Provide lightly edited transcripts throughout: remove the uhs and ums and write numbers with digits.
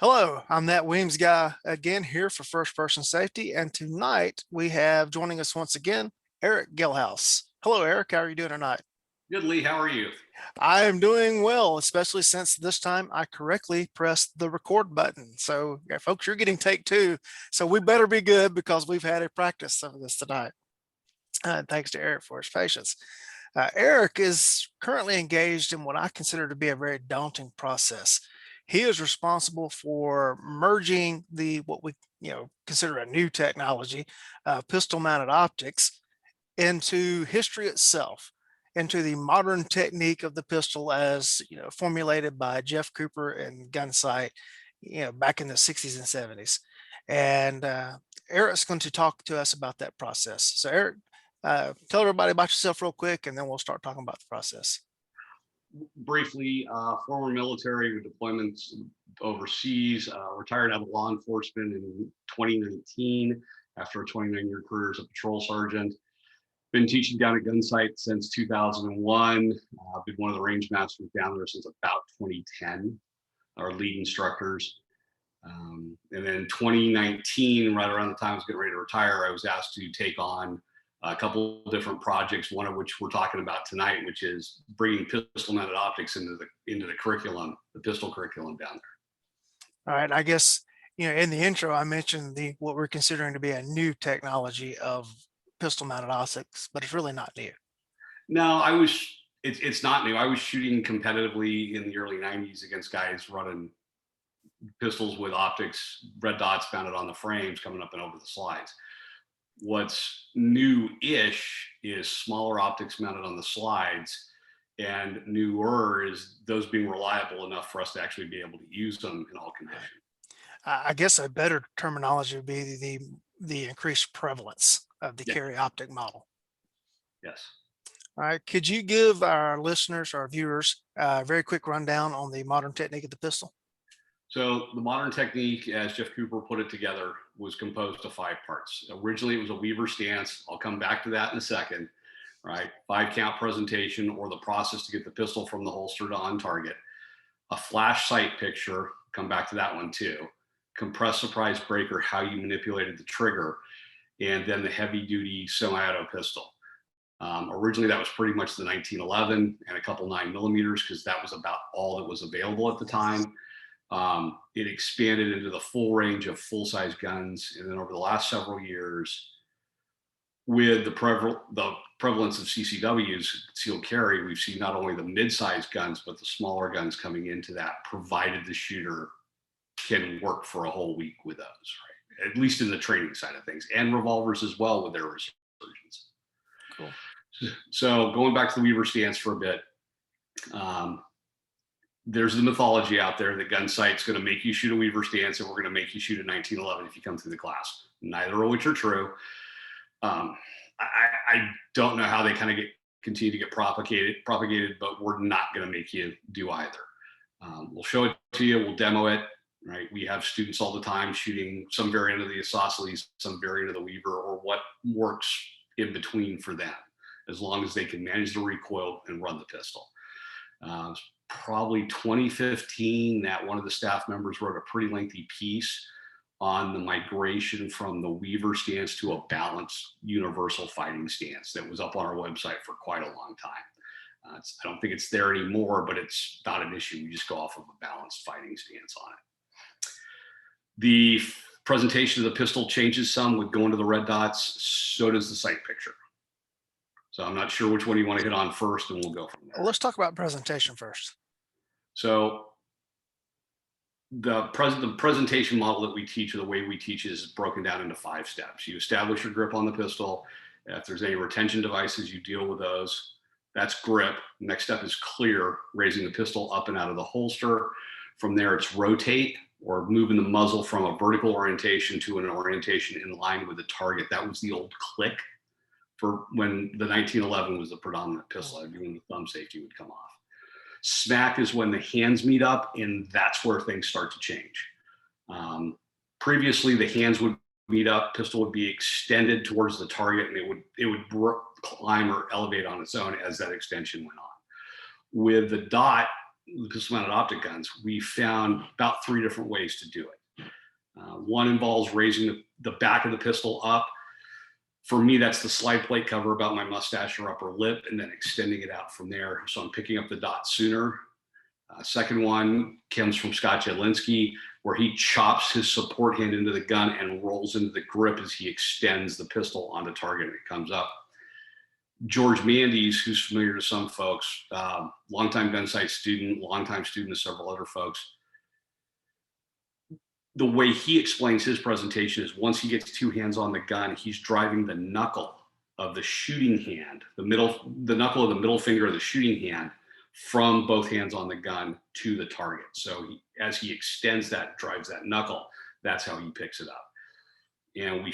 Hello, I'm that Weems guy again here for First Person Safety, and tonight we have joining us once again, Erick Gelhaus. Hello, Erick. How are you doing tonight? Good, Lee. How are you? I am doing well, especially since this time I correctly pressed the record button. So, yeah, folks, you're getting take two, so we better be good because we've had a practice of this tonight. Thanks to Erick for his patience. Erick is currently engaged in what I consider to be a very daunting process. He is responsible for merging the what we consider a new technology, pistol-mounted optics, into history itself, into the modern technique of the pistol as formulated by Jeff Cooper and Gunsight, back in the 60s and 70s. And Erick's going to talk to us about that process. So, Erick, tell everybody about yourself real quick, and then we'll start talking about the process. Briefly, former military with deployments overseas, retired out of law enforcement in 2019 after a 29-year career as a patrol sergeant. Been teaching down at Gunsight since 2001. I've been one of the range masters down there since about 2010, our lead instructors. And then 2019, right around the time I was getting ready to retire, I was asked to take on a couple of different projects, one of which we're talking about tonight, which is bringing pistol-mounted optics into the curriculum, the pistol curriculum down there. All right, I guess in the intro I mentioned what we're considering to be a new technology of pistol-mounted optics, but it's really not new. No, it's not new. I was shooting competitively in the early 90s against guys running pistols with optics, red dots mounted on the frames coming up and over the slides. What's new-ish is smaller optics mounted on the slides, and newer is those being reliable enough for us to actually be able to use them in all conditions. I guess a better terminology would be the increased prevalence of the carry optic model. Yes. All right, could you give our listeners, our viewers, a very quick rundown on the modern technique of the pistol? So the modern technique, as Jeff Cooper put it together, was composed of 5 parts. Originally, it was a Weaver stance. I'll come back to that in a second, right? 5 count presentation, or the process to get the pistol from the holster to on target. A flash sight picture, come back to that one too. Compressed surprise breaker, how you manipulated the trigger, and then the heavy duty semi-auto pistol. Originally, that was pretty much the 1911 and a couple 9mm, because that was about all that was available at the time. It expanded into the full range of full-size guns, and then over the last several years, with the prevalence of CCWs, concealed carry, we've seen not only the mid-sized guns, but the smaller guns coming into that, provided the shooter can work for a whole week with those, right? At least in the training side of things, and revolvers as well with their resurgence. Cool. So going back to the Weaver stance for a bit, there's the mythology out there that Gunsight's going to make you shoot a Weaver stance and we're going to make you shoot a 1911 if you come through the class. Neither of which are true. I don't know how they kind of continue to get propagated, but we're not going to make you do either. We'll show it to you. We'll demo it. Right? We have students all the time shooting some variant of the isosceles, some variant of the Weaver, or what works in between for them, as long as they can manage the recoil and run the pistol. Probably 2015 that one of the staff members wrote a pretty lengthy piece on the migration from the Weaver stance to a balanced universal fighting stance that was up on our website for quite a long time. I don't think it's there anymore, but it's not an issue. We just go off of a balanced fighting stance on it. The presentation of the pistol changes some with going to the red dots. So does the sight picture. So I'm not sure which one you want to hit on first, and we'll go from there. Well, let's talk about presentation first. So the presentation model that we teach, or the way we teach, is broken down into 5 steps. You establish your grip on the pistol. If there's any retention devices, you deal with those. That's grip. Next step is clear, raising the pistol up and out of the holster. From there, it's rotate, or moving the muzzle from a vertical orientation to an orientation in line with the target. That was the old click for when the 1911 was the predominant pistol. That'd be when the thumb safety would come off. Smack is when the hands meet up, and that's where things start to change. Previously, the hands would meet up, pistol would be extended towards the target, and it would climb or elevate on its own as that extension went on. With the dot, the pistol mounted optic guns, we found about 3 different ways to do it. One involves raising the back of the pistol up. For me, that's the slide plate cover about my mustache or upper lip, and then extending it out from there. So I'm picking up the dot sooner. Second one comes from Scott Jedlinski, where he chops his support hand into the gun and rolls into the grip as he extends the pistol onto target and it comes up. George Mandes, who's familiar to some folks, longtime gun sight student, longtime student of several other folks. The way he explains his presentation is once he gets 2 hands on the gun, he's driving the knuckle of the shooting hand, the knuckle of the middle finger of the shooting hand from both hands on the gun to the target. So as he extends that, drives that knuckle, that's how he picks it up. And we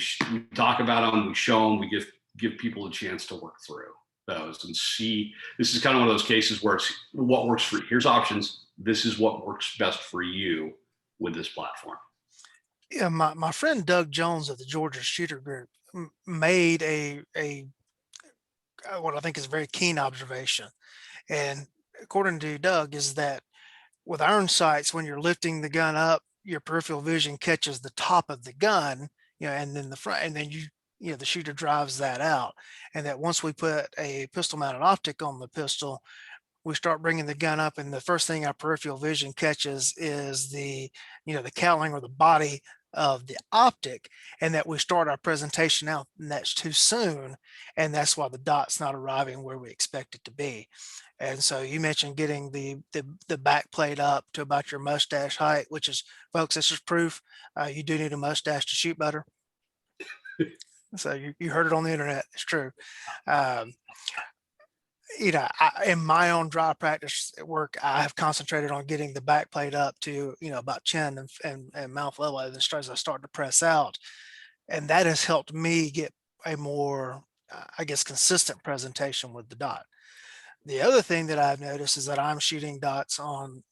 talk about them, we show them, we give people a chance to work through those and see. This is kind of one of those cases where it's what works for you. Here's options. This is what works best for you with this platform. Yeah, my friend Doug Jones of the Georgia Shooter Group made a what I think is a very keen observation. And according to Doug, is that with iron sights, when you're lifting the gun up, your peripheral vision catches the top of the gun, and then the front, and then the shooter drives that out. And that once we put a pistol mounted optic on the pistol, we start bringing the gun up, and the first thing our peripheral vision catches is the cowling or the body of the optic, and that we start our presentation out, and that's too soon, and that's why the dot's not arriving where we expect it to be. And so you mentioned getting the back plate up to about your mustache height, which is, folks, this is proof you do need a mustache to shoot better. So you heard it on the internet. It's true. In my own dry practice at work, I have concentrated on getting the back plate up to, about chin and mouth level as I start to press out. And that has helped me get a more, consistent presentation with the dot. The other thing that I've noticed is that I'm shooting dots on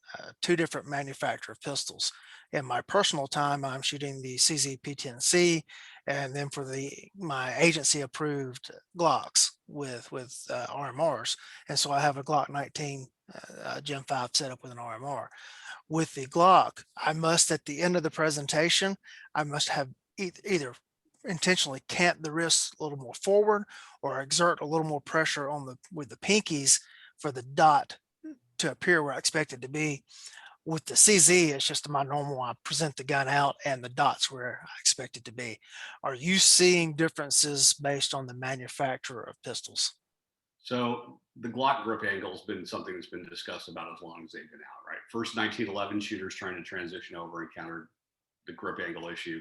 2 different manufacturer pistols. In my personal time, I'm shooting the CZ P10C, and then for my agency approved Glocks with RMRs. And so I have a Glock 19 Gen 5 set up with an RMR. With the Glock, I must, at the end of the presentation, I must have either intentionally cant the wrists a little more forward or exert a little more pressure with the pinkies for the dot to appear where I expect it to be. With the CZ, it's just my normal, I present the gun out and the dot's where I expect it to be. Are you seeing differences based on the manufacturer of pistols? So the Glock grip angle has been something that's been discussed about as long as they've been out, right? First 1911 shooters trying to transition over encountered the grip angle issue.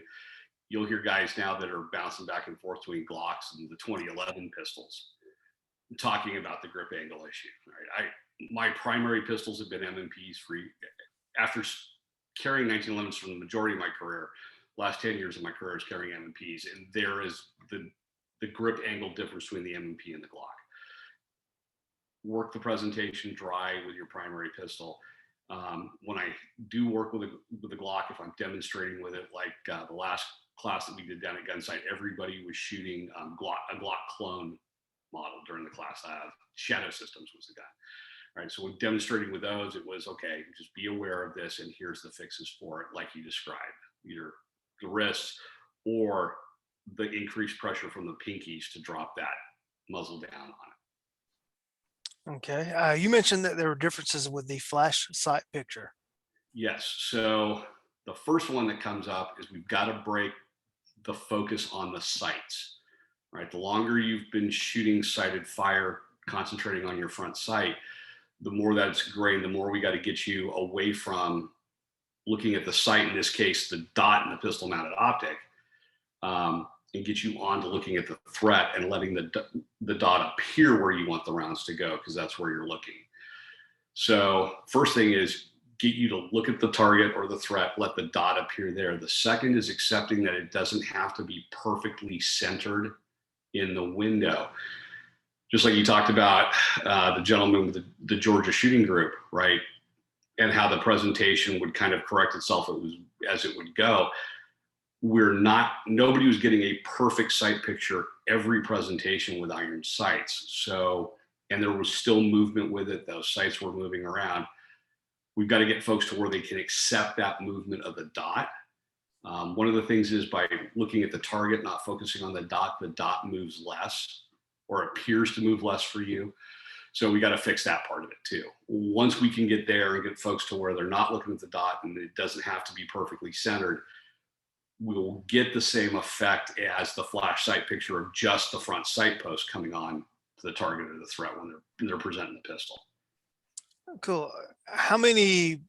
You'll hear guys now that are bouncing back and forth between Glocks and the 2011 pistols talking about the grip angle issue, right? My primary pistols have been M&Ps after carrying 1911s for the majority of my career. Last 10 years of my career is carrying M&Ps, and there is the grip angle difference between the M&P and the Glock. Work the presentation dry with your primary pistol. When I do work with the Glock, if I'm demonstrating with it, like the last class that we did down at Gunsight, everybody was shooting a Glock clone model during the class. Shadow Systems was the guy. Right, so when demonstrating with those, it was okay, just be aware of this, and here's the fixes for it, like you described, either the wrists or the increased pressure from the pinkies to drop that muzzle down on it. Okay, you mentioned that there were differences with the flash sight picture. Yes, so the first one that comes up is we've got to break the focus on the sights, right? The longer you've been shooting sighted fire, concentrating on your front sight, the more that's grained, the more we got to get you away from looking at the sight, in this case, the dot in the pistol mounted optic, and get you on to looking at the threat and letting the dot appear where you want the rounds to go, because that's where you're looking. So first thing is get you to look at the target or the threat, let the dot appear there. The second is accepting that it doesn't have to be perfectly centered in the window. Just like you talked about the gentleman with the Georgia Shooting Group, right? And how the presentation would kind of correct itself as it would go. Nobody was getting a perfect sight picture every presentation with iron sights. So, and there was still movement with it. Those sights were moving around. we've got to get folks to where they can accept that movement of the dot. One of the things is by looking at the target, not focusing on the dot moves less or appears to move less for you. So we got to fix that part of it too. Once we can get there and get folks to where they're not looking at the dot and it doesn't have to be perfectly centered, we'll get the same effect as the flash sight picture of just the front sight post coming on to the target or the threat when they're presenting the pistol. Cool. How many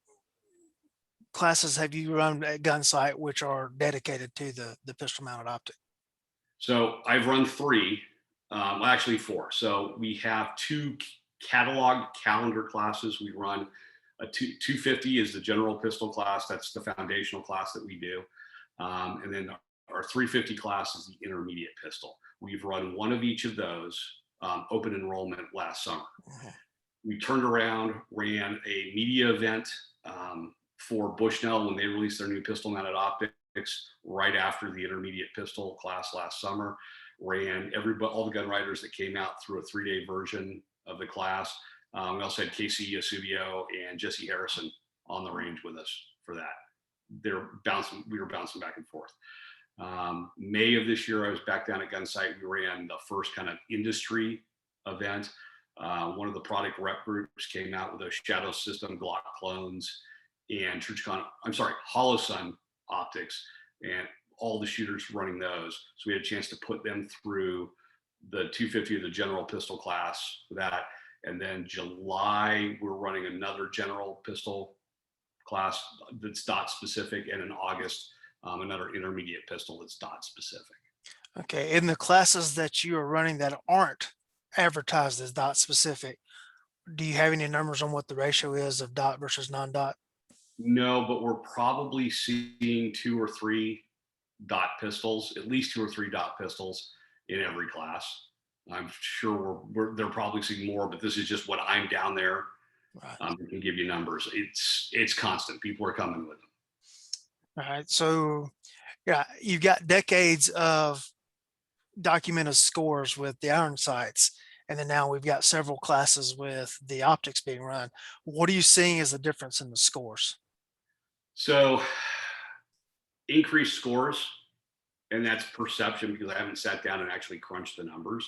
classes have you run at Gunsight which are dedicated to the pistol mounted optic? So I've run 3, well, actually 4. So we have 2 catalog calendar classes. We run a 250 is the general pistol class. That's the foundational class that we do. And then our 350 class is the intermediate pistol. We've run one of each of those open enrollment last summer. We turned around, ran a media event for Bushnell when they released their new pistol mounted optics right after the intermediate pistol class last summer. Ran all the gun riders that came out through a 3-day version of the class. We also had Casey Yasubio and Jesse Harrison on the range with us for that. We were bouncing back and forth. May of this year, I was back down at Gunsight. We ran the first kind of industry event. One of the product rep groups came out with those Shadow System Glock clones and Holosun optics, and all the shooters running those. So we had a chance to put them through the 250 of the general pistol class for that. And then July, we're running another general pistol class that's dot specific, and in August, another intermediate pistol that's dot specific. Okay, in the classes that you are running that aren't advertised as dot specific, do you have any numbers on what the ratio is of dot versus non-dot? No, but we're probably seeing 2 or 3 dot pistols, at least 2 or 3 dot pistols in every class. I'm sure they're probably seeing more, but this is just what I'm down there. Right. I can give you numbers. It's constant. People are coming with them. All right. So yeah, you've got decades of documented scores with the iron sights. And then now we've got several classes with the optics being run. What are you seeing as the difference in the scores? So increased scores, and that's perception because I haven't sat down and actually crunched the numbers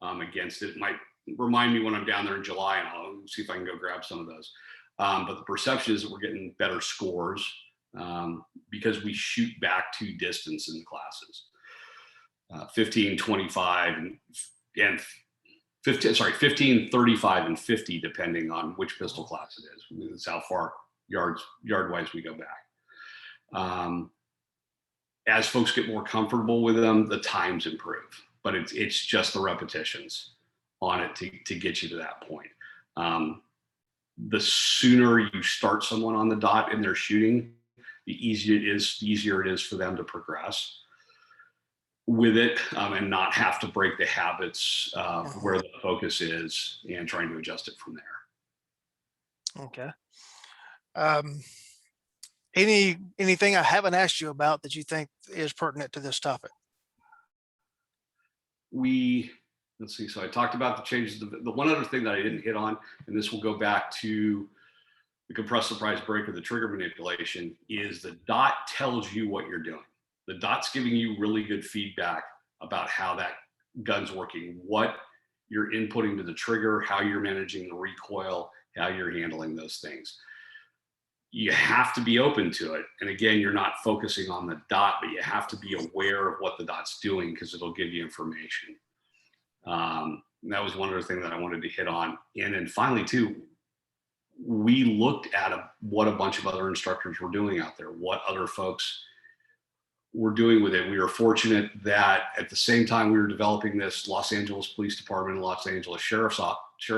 against it. It might remind me when I'm down there in July, and I'll see if I can go grab some of those. But the perception is that we're getting better scores because we shoot back to distance in the classes. 15, 25, and 15, 35, and 50, depending on which pistol class it is. It's how far yard-wise we go back. As folks get more comfortable with them, the times improve, but it's just the repetitions on it to get you to that point. The sooner you start someone on the dot and they're shooting, the easier it is for them to progress with it and not have to break the habits where the focus is and trying to adjust it from there. Okay. Anything I haven't asked you about that you think is pertinent to this topic? Let's see. So I talked about the changes. The one other thing that I didn't hit on, and this will go back to the compressed surprise break or the trigger manipulation, is the dot tells you what you're doing. The dot's giving you really good feedback about how that gun's working, what you're inputting to the trigger, how you're managing the recoil, how you're handling those things. You have to be open to it. And again, you're not focusing on the dot, but you have to be aware of what the dot's doing because it'll give you information. That was one other thing that I wanted to hit on. And then finally, too, we looked at what a bunch of other instructors were doing out there, what other folks were doing with it. We were fortunate that at the same time we were developing this, Los Angeles Police Department and Los Angeles Sheriff's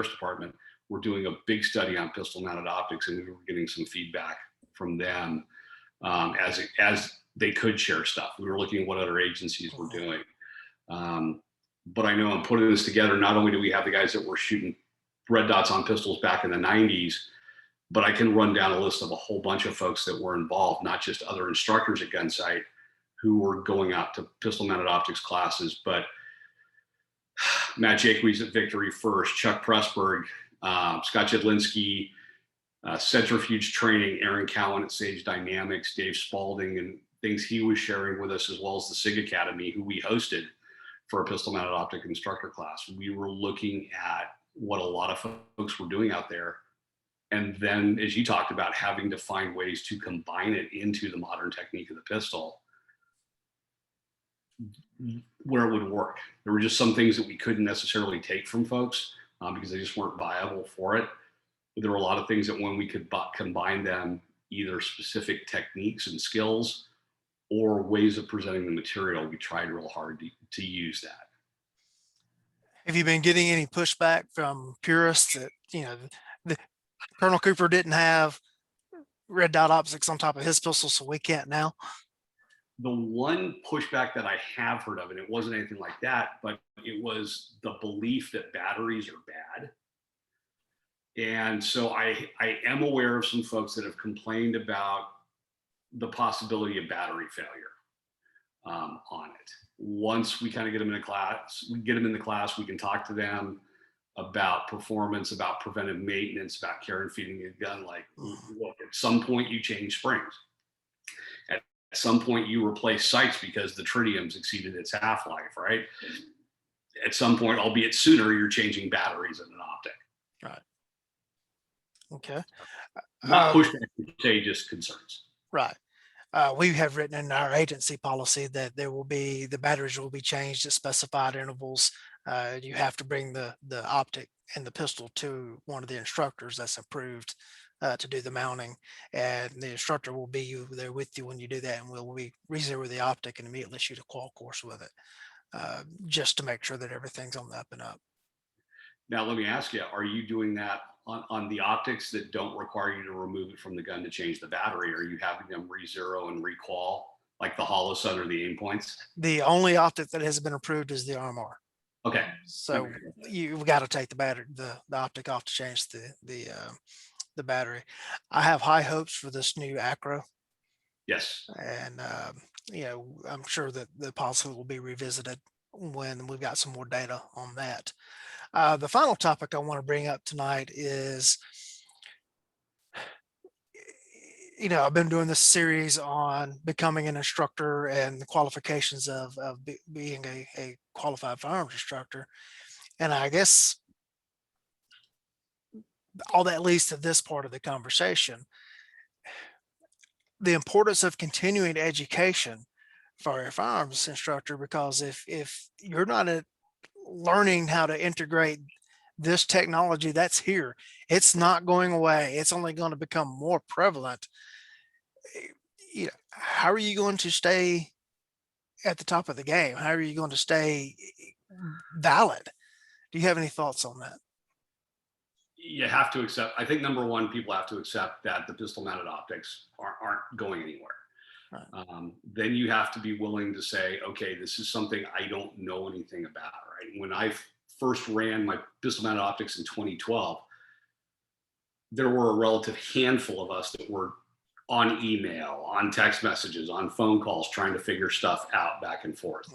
Department were doing a big study on pistol mounted optics, and we were getting some feedback from them as they could share stuff. We were looking at what other agencies were doing. But I know I'm putting this together. Not only do we have the guys that were shooting red dots on pistols back in the 90s, but I can run down a list of a whole bunch of folks that were involved, not just other instructors at Gunsight who were going out to pistol mounted optics classes, but Matt Jaques at Victory First, Chuck Pressburg, Scott Jedlinski, Centrifuge training, Aaron Cowan at Sage Dynamics, Dave Spalding, and things he was sharing with us, as well as the SIG Academy, who we hosted for a pistol mounted optic instructor class. We were looking at what a lot of folks were doing out there. And then, as you talked about, having to find ways to combine it into the modern technique of the pistol where it would work. There were just some things that we couldn't necessarily take from folks because they just weren't viable for it. But there were a lot of things that when we could combine them, either specific techniques and skills or ways of presenting the material, we tried real hard to use that. Have you been getting any pushback from purists that, the Colonel Cooper didn't have red dot optics on top of his pistol, so we can't now? The one pushback that I have heard of, and it wasn't anything like that, but it was the belief that batteries are bad. And so I am aware of some folks that have complained about the possibility of battery failure on it. Once we kind of get them in the class, we can talk to them about performance, about preventive maintenance, about care and feeding a gun. Like, look, at some point you change springs. At some point you replace sights because the tritium's exceeded its half-life, right? At some point, albeit sooner, you're changing batteries in an optic. Right. Okay. Not pushback, just concerns. Right. We have written in our agency policy that the batteries will be changed at specified intervals. You have to bring the optic and the pistol to one of the instructors that's approved to do the mounting, and the instructor will be there with you when you do that, and we'll re-zero the optic and immediately shoot a qual course with it, just to make sure that everything's on the up and up. Now, let me ask you, are you doing that on the optics that don't require you to remove it from the gun to change the battery? Are you having them re-zero and re-qual like the hollow sun or the aim points? The only optic that has been approved is the RMR. Okay. So you've got to take the battery, the optic off to change the battery. I have high hopes for this new Acro. Yes. And I'm sure that the policy will be revisited when we've got some more data on that. The final topic I want to bring up tonight is, I've been doing this series on becoming an instructor and the qualifications of being a qualified firearms instructor. And I guess all that leads to this part of the conversation: the importance of continuing education for a firearms instructor, because if you're not learning how to integrate this technology that's here, it's not going away. It's only going to become more prevalent. How are you going to stay at the top of the game? How are you going to stay valid? Do you have any thoughts on that? You have to accept, I think number one, people have to accept that the pistol mounted optics aren't going anywhere. Right. Then you have to be willing to say, okay, this is something I don't know anything about, right? When I first ran my pistol mounted optics in 2012, there were a relative handful of us that were on email, on text messages, on phone calls, trying to figure stuff out back and forth.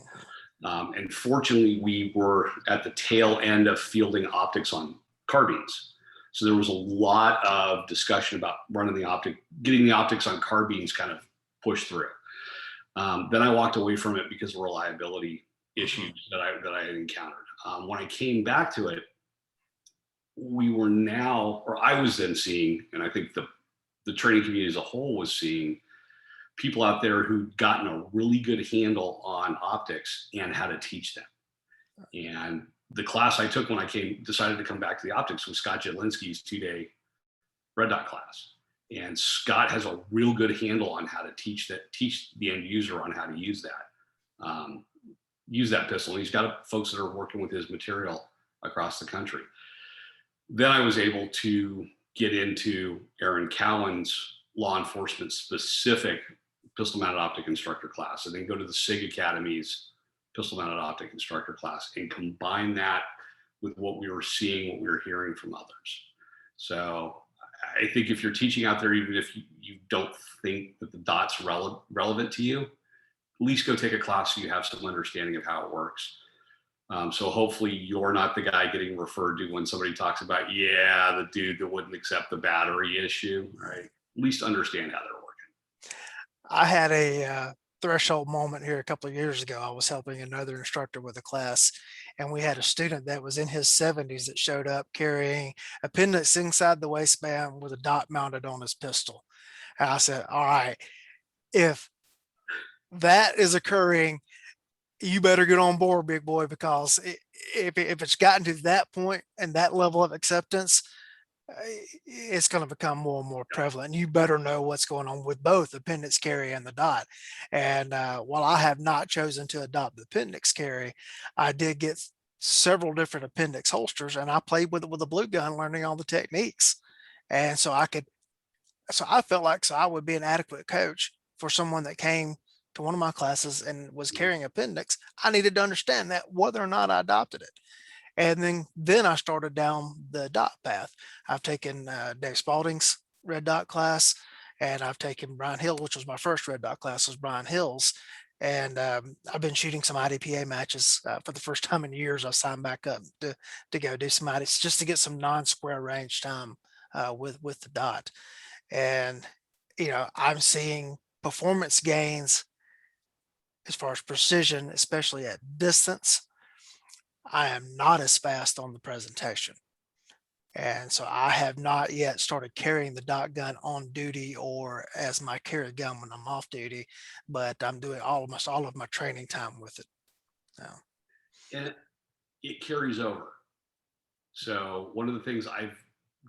And fortunately, we were at the tail end of fielding optics on carbines. So there was a lot of discussion about running the optic, getting the optics on carbines kind of pushed through. Then I walked away from it because of reliability issues that I had encountered. When I came back to it, I was then seeing, and I think the training community as a whole was seeing, people out there who'd gotten a really good handle on optics and how to teach them. And the class I took when I decided to come back to the optics was Scott Jedlinski's 2-day red dot class. And Scott has a real good handle on how to teach the end user on how to use that pistol. And he's got folks that are working with his material across the country. Then I was able to get into Aaron Cowan's law enforcement specific pistol mounted optic instructor class, and then go to the SIG Academy's pistol mounted optic instructor class and combine that with what we were seeing, what we were hearing from others. So I think if you're teaching out there, even if you don't think that the dot's relevant to you, at least go take a class so you have some understanding of how it works. So hopefully you're not the guy getting referred to when somebody talks about, yeah, the dude that wouldn't accept the battery issue, right? At least understand how they're working. I had a threshold moment here a couple of years ago. I was helping another instructor with a class, and we had a student that was in his 70s that showed up carrying appendix inside the waistband with a dot mounted on his pistol. And I said, all right, if that is occurring, you better get on board, big boy, because if it's gotten to that point and that level of acceptance, it's going to become more and more prevalent. You better know what's going on with both the appendix carry and the dot. And while I have not chosen to adopt the appendix carry, I did get several different appendix holsters, and I played with it with a blue gun, learning all the techniques. And so I felt like I would be an adequate coach for someone that came to one of my classes and was carrying appendix. I needed to understand that whether or not I adopted it. And then I started down the dot path. I've taken Dave Spalding's red dot class, and I've taken Brian Hill, which was my first red dot class, was Brian Hill's. And I've been shooting some IDPA matches for the first time in years. I signed back up to go do some IDPA just to get some non-square range time with the dot. And I'm seeing performance gains as far as precision, especially at distance. I am not as fast on the presentation. And so I have not yet started carrying the dot gun on duty or as my carry gun when I'm off duty, but I'm doing almost all of my training time with it now. And it carries over. So one of the things I've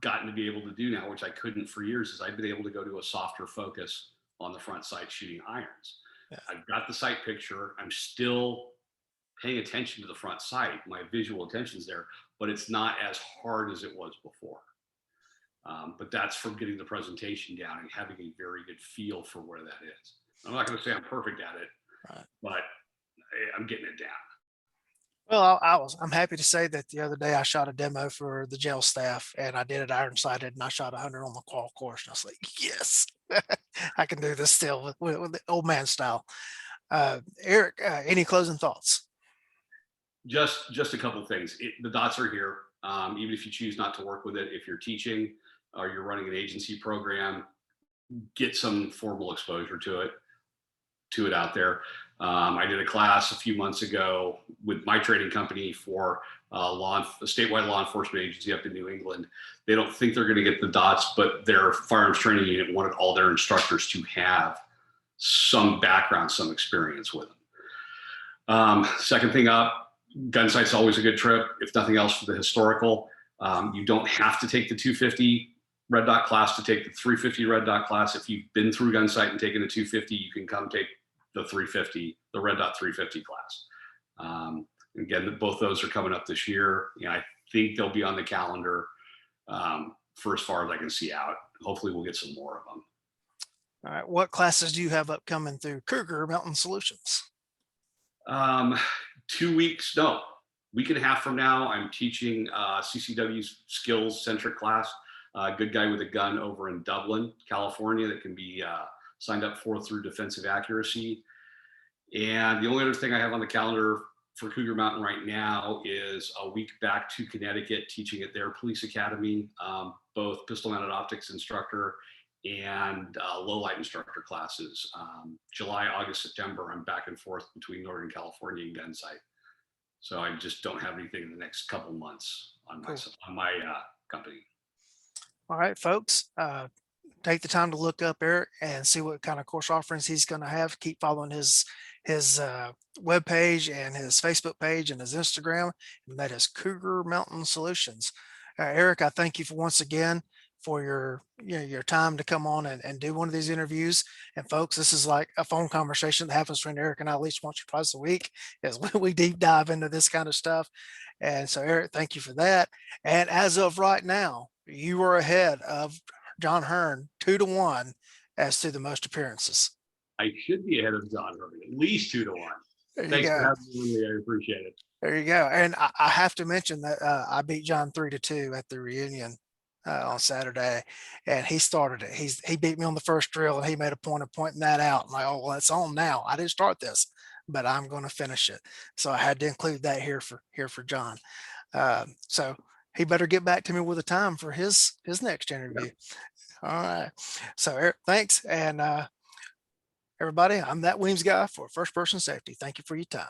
gotten to be able to do now, which I couldn't for years, is I've been able to go to a softer focus on the front sight shooting irons. Yeah. I've got the sight picture. I'm still paying attention to the front sight. My visual attention's there, but it's not as hard as it was before. But that's from getting the presentation down and having a very good feel for where that is. I'm not going to say I'm perfect at it, right, but I'm getting it down. Well, I'm happy to say that the other day I shot a demo for the jail staff, and I did it iron sighted, and I shot 100 on the qual course. And I was like, yes, I can do this still with the old man style. Eric, any closing thoughts? Just a couple of things. The dots are here. Even if you choose not to work with it, if you're teaching or you're running an agency program, get some formal exposure to it out there. I did a class a few months ago with my training company for a statewide law enforcement agency up in New England. They don't think they're going to get the dots, but their firearms training unit wanted all their instructors to have some background, some experience with them. Second thing up, gun sight's always a good trip, if nothing else for the historical. You don't have to take the 250 red dot class to take the 350 red dot class. If you've been through gun sight and taken the 250, you can come take the 350, the red dot 350 class. Again, both those are coming up this year. I think they'll be on the calendar for as far as I can see out. Hopefully we'll get some more of them. All right. What classes do you have upcoming through Cougar Mountain Solutions? 2 weeks, no, week and a half from now, I'm teaching CCW's skills centric class. Good guy with a gun over in Dublin, California, that can be signed up for through defensive accuracy. And the only other thing I have on the calendar for Cougar Mountain right now is a week back to Connecticut, teaching at their police academy, both pistol mounted optics instructor and low light instructor classes. July, August, September, I'm back and forth between Northern California and gun sight. So I just don't have anything in the next couple months on my company. All right, folks, take the time to look up Eric and see what kind of course offerings he's going to have. Keep following his web page and his Facebook page and his Instagram, and that is Cougar Mountain Solutions. Eric, I thank you for once again for your time to come on and do one of these interviews. And folks, this is like a phone conversation that happens between Eric and I at least once or twice a week, as we deep dive into this kind of stuff. And so Eric, thank you for that. And as of right now, you are ahead of John Hearn 2-1 as to the most appearances. I should be ahead of John Hearn, at least 2-1. Thanks for having me. I appreciate it. There you go. And I have to mention that I beat John 3-2 at the reunion on Saturday, and he started it. He beat me on the first drill, and he made a point of pointing that out. I'm like, oh, well, it's on now. I didn't start this, but I'm going to finish it. So I had to include that here for John. So he better get back to me with a time for his next interview. All right. So Eric, thanks. And everybody, I'm that Weems guy for first person safety. Thank you for your time.